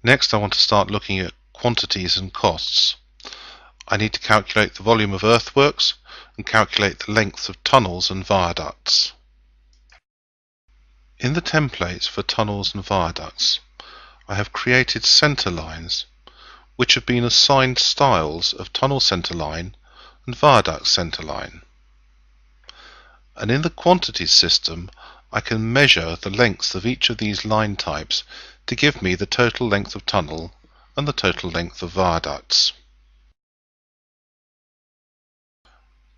Next, I want to start looking at quantities and costs. I need to calculate the volume of earthworks and calculate the length of tunnels and viaducts. In the templates for tunnels and viaducts, I have created centre lines which have been assigned styles of tunnel centre line and viaduct centre line. And in the quantities system, I can measure the lengths of each of these line types to give me the total length of tunnel and the total length of viaducts.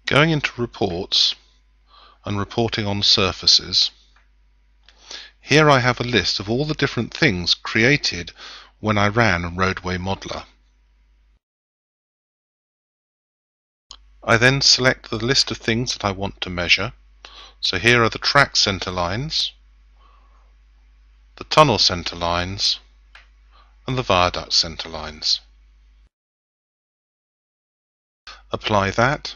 Going into reports and reporting on surfaces, here I have a list of all the different things created when I ran Roadway Modeler. I then select the list of things that I want to measure. So here are the track centre lines, the tunnel centre lines, and the viaduct centre lines. Apply that,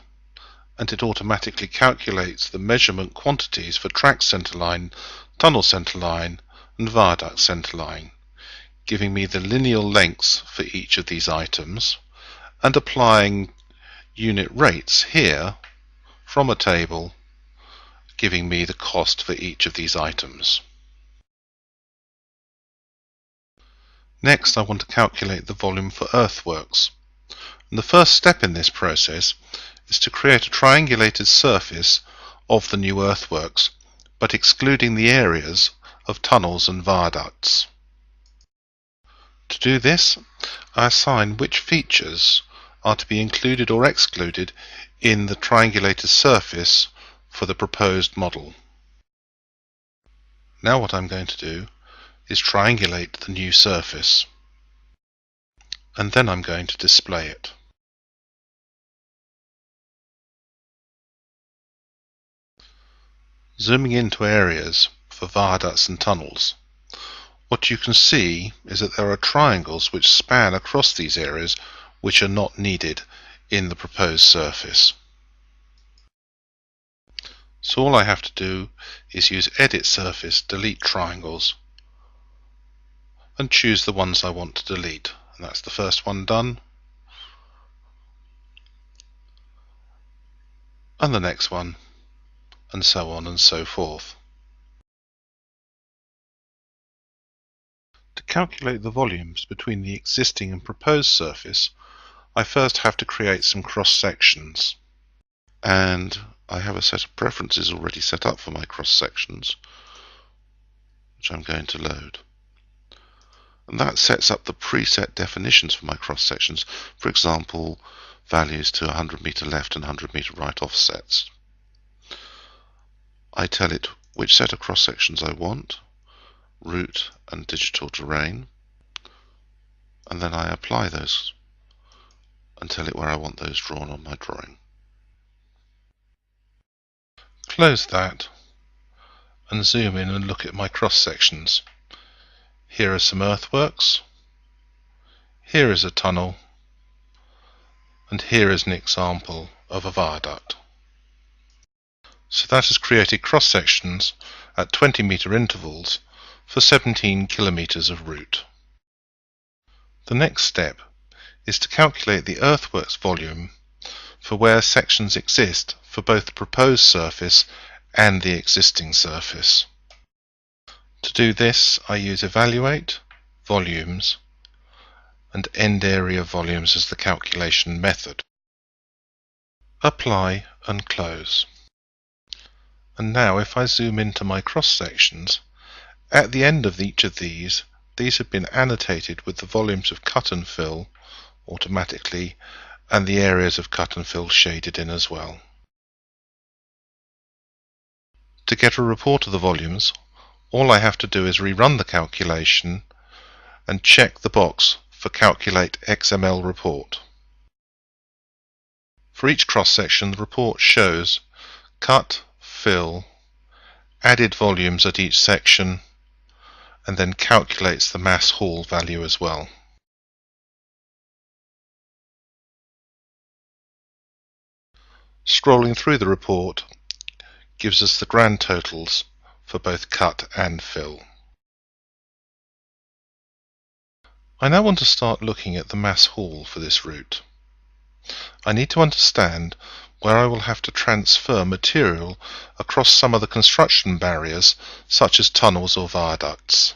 and it automatically calculates the measurement quantities for track centre line, tunnel centre line, and viaduct centre line, giving me the lineal lengths for each of these items, and applying unit rates here from a table, giving me the cost for each of these items. Next, I want to calculate the volume for earthworks. And the first step in this process is to create a triangulated surface of the new earthworks, but excluding the areas of tunnels and viaducts. To do this, I assign which features are to be included or excluded in the triangulated surface for the proposed model. Now what I'm going to do is triangulate the new surface, and then I'm going to display it. Zooming into areas for viaducts and tunnels, what you can see is that there are triangles which span across these areas which are not needed in the proposed surface. So all I have to do is use Edit Surface, Delete Triangles, and choose the ones I want to delete. And that's the first one done. And the next one, and so on and so forth. To calculate the volumes between the existing and proposed surface, I first have to create some cross-sections. And I have a set of preferences already set up for my cross-sections, which I'm going to load. And that sets up the preset definitions for my cross-sections, for example, values to 100 meter left and 100 meter right offsets. I tell it which set of cross-sections I want, route and digital terrain, and then I apply those and tell it where I want those drawn on my drawing. Close that and zoom in and look at my cross-sections. Here are some earthworks, here is a tunnel, and here is an example of a viaduct. So that has created cross-sections at 20 meter intervals for 17 kilometers of route. The next step is to calculate the earthworks volume for where sections exist for both the proposed surface and the existing surface. To do this, I use Evaluate, Volumes, and End Area Volumes as the calculation method. Apply and close. And now if I zoom into my cross-sections, at the end of each of these have been annotated with the volumes of cut and fill automatically, and the areas of cut and fill shaded in as well. To get a report of the volumes, all I have to do is rerun the calculation and check the box for Calculate XML Report. For each cross-section, the report shows cut, fill, added volumes at each section, and then calculates the mass haul value as well. Scrolling through the report gives us the grand totals for both cut and fill. I now want to start looking at the mass haul for this route. I need to understand where I will have to transfer material across some of the construction barriers, such as tunnels or viaducts.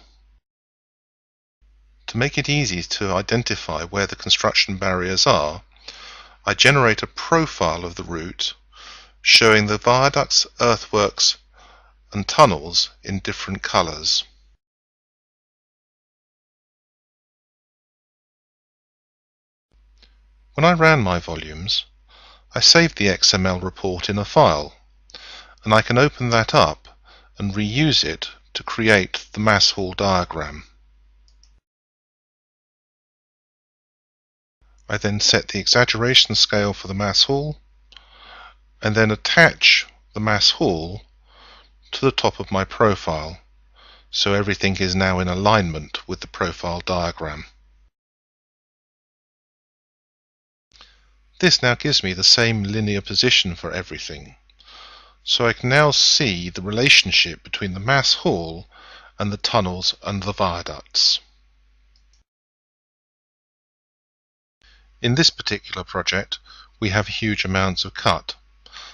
To make it easy to identify where the construction barriers are, I generate a profile of the route showing the viaducts, earthworks and tunnels in different colours. When I ran my volumes, I saved the XML report in a file, and I can open that up and reuse it to create the mass haul diagram. I then set the exaggeration scale for the mass haul, and then attach the mass haul to the top of my profile, so everything is now in alignment with the profile diagram. This now gives me the same linear position for everything, so I can now see the relationship between the mass haul and the tunnels and the viaducts. In this particular project, we have huge amounts of cut,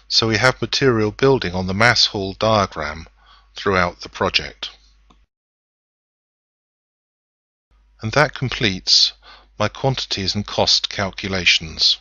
so we have material building on the mass haul diagram throughout the project. And that completes my quantities and cost calculations.